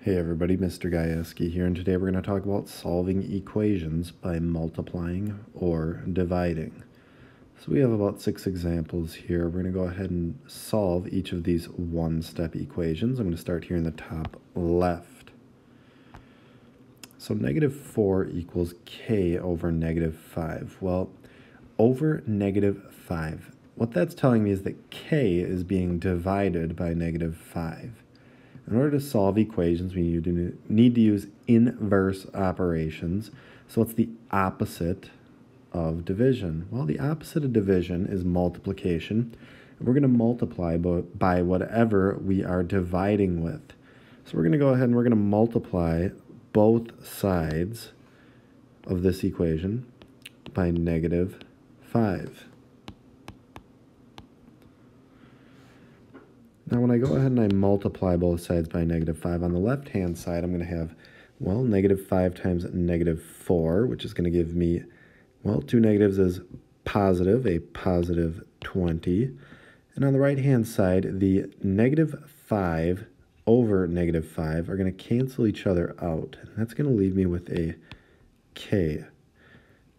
Hey everybody, Mr. Gajewski here, and today we're going to talk about solving equations by multiplying or dividing. So we have about 6 examples here. We're going to go ahead and solve each of these one-step equations. I'm going to start here in the top left. So negative 4 equals k over negative 5. Well, over negative 5, what that's telling me is that k is being divided by negative 5. In order to solve equations, we need to use inverse operations. So what's the opposite of division? Well, the opposite of division is multiplication. And we're going to multiply by whatever we are dividing with. So we're going to go ahead and we're going to multiply both sides of this equation by negative 5. Now, when I go ahead and I multiply both sides by negative 5, on the left-hand side, I'm going to have, well, negative 5 times negative 4, which is going to give me, well, two negatives is positive, a positive 20. And on the right-hand side, the negative 5 over negative 5 are going to cancel each other out. And that's going to leave me with a k.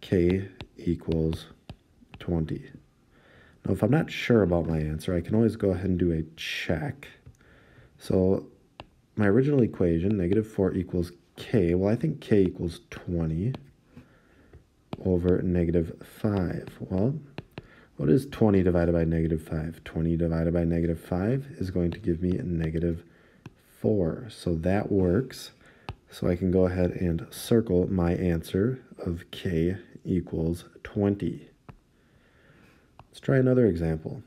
K equals 20. Now, if I'm not sure about my answer, I can always go ahead and do a check. So my original equation, negative 4 equals k. Well, I think k equals 20 over negative 5. Well, what is 20 divided by negative 5? 20 divided by negative 5 is going to give me a negative 4. So that works. So I can go ahead and circle my answer of k equals 20. Let's try another example.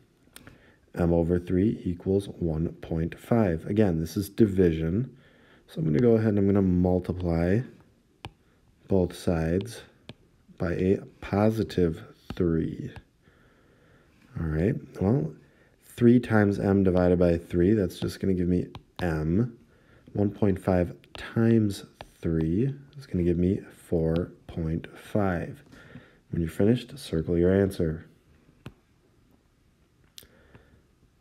M over 3 equals 1.5. Again, this is division. So I'm going to go ahead and I'm going to multiply both sides by a positive 3. All right, well, 3 times m divided by 3, that's just going to give me m. 1.5 times 3 is going to give me 4.5. When you're finished, circle your answer.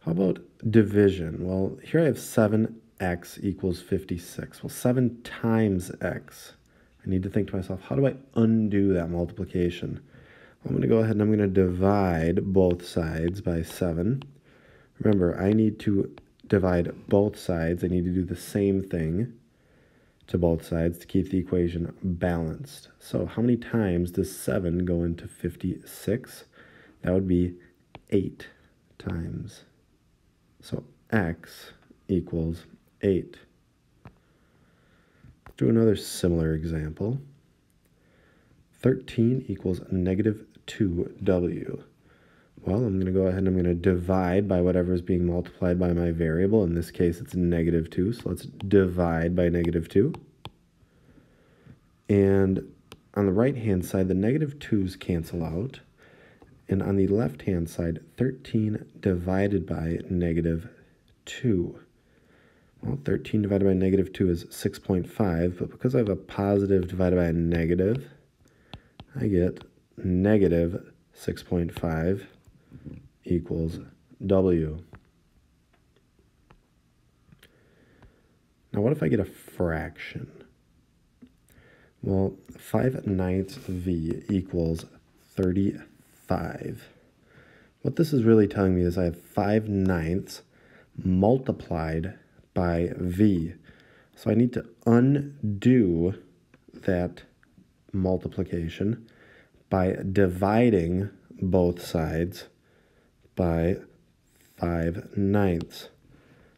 How about division? Well, here I have 7x equals 56. Well, 7 times x. I need to think to myself, how do I undo that multiplication? Well, I'm going to go ahead and I'm going to divide both sides by 7. Remember, I need to divide both sides. I need to do the same thing to both sides to keep the equation balanced. So how many times does 7 go into 56? That would be 8 times. So x equals 8. Let's do another similar example. 13 equals negative 2w. Well, I'm going to go ahead and I'm going to divide by whatever is being multiplied by my variable. In this case, it's negative 2. So let's divide by negative 2. And on the right-hand side, the negative 2's cancel out. And on the left-hand side, 13 divided by negative 2. Well, 13 divided by negative 2 is 6.5, but because I have a positive divided by a negative, I get negative 6.5 equals w. Now, what if I get a fraction? Well, 5/9 v equals 35. What this is really telling me is I have 5/9 multiplied by v. So I need to undo that multiplication by dividing both sides by 5/9.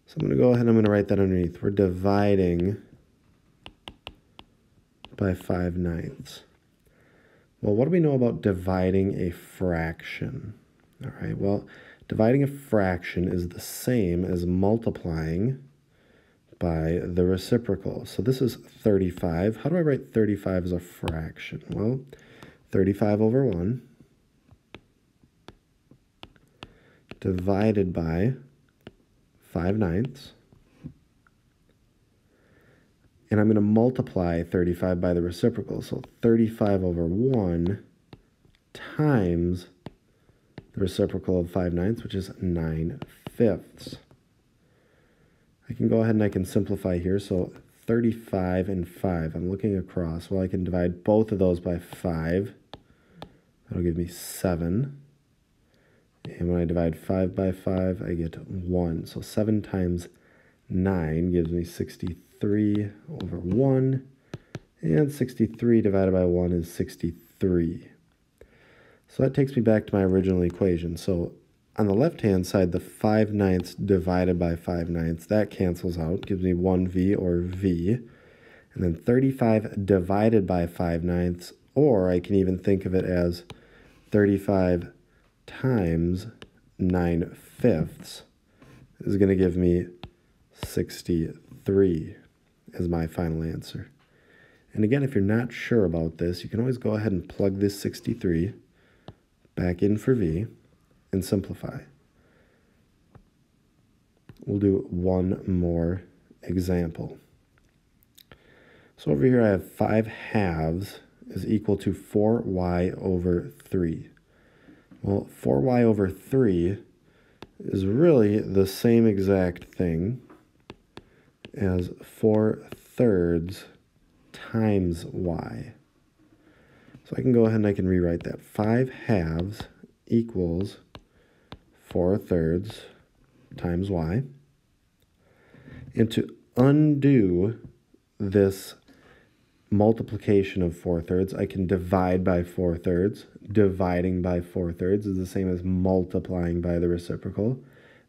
So I'm going to go ahead and I'm going to write that underneath. We're dividing by 5/9. Well, what do we know about dividing a fraction? All right, well, dividing a fraction is the same as multiplying by the reciprocal. So this is 35. How do I write 35 as a fraction? Well, 35 over 1 divided by 5/9. And I'm going to multiply 35 by the reciprocal. So 35 over 1 times the reciprocal of 5/9, which is 9/5. I can go ahead and I can simplify here. So 35 and 5. I'm looking across. Well, I can divide both of those by 5. That'll give me 7. And when I divide 5 by 5, I get 1. So 7 times 9 gives me 63 over 1. And 63 divided by 1 is 63. So that takes me back to my original equation. So on the left-hand side, the 5/9 divided by 5/9, that cancels out, gives me 1v or v. And then 35 divided by 5/9, or I can even think of it as 35 times 9/5 is going to give me 63 as my final answer. And again, if you're not sure about this, you can always go ahead and plug this 63 back in for v and simplify. We'll do one more example. So over here I have 5/2 is equal to 4y over 3. Well, 4y over 3 is really the same exact thing as 4/3 times y. So I can go ahead and I can rewrite that. 5/2 equals 4/3 times y. And to undo this multiplication of 4/3, I can divide by 4/3. Dividing by 4/3 is the same as multiplying by the reciprocal.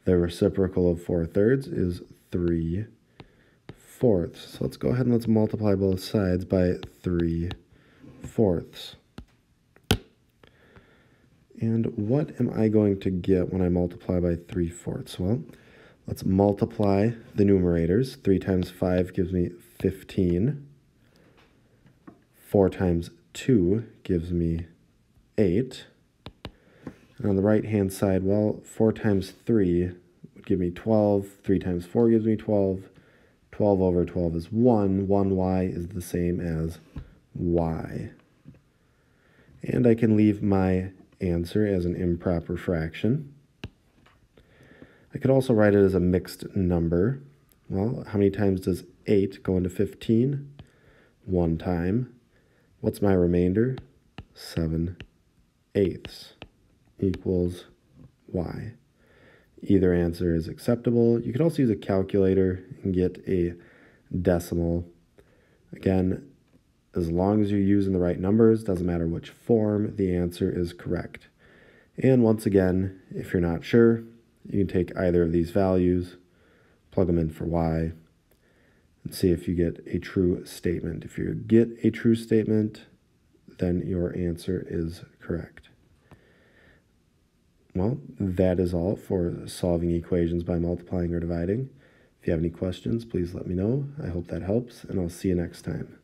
The reciprocal of 4/3 is 3/4. So let's go ahead and let's multiply both sides by 3/4. And what am I going to get when I multiply by 3/4? Well, let's multiply the numerators. 3 times 5 gives me 15. 4 times 2 gives me 8. And on the right-hand side, well, 4 times 3 would give me 12. 3 times 4 gives me 12. 12 over 12 is 1. 1y is the same as y. And I can leave my answer as an improper fraction. I could also write it as a mixed number. Well, how many times does 8 go into 15? 1 time. What's my remainder? 7/8 equals y. Either answer is acceptable. You could also use a calculator and get a decimal. Again, as long as you're using the right numbers, doesn't matter which form, the answer is correct. And once again, if you're not sure, you can take either of these values, plug them in for y, and see if you get a true statement. If you get a true statement, then your answer is correct. Well, that is all for solving equations by multiplying or dividing. If you have any questions, please let me know. I hope that helps, and I'll see you next time.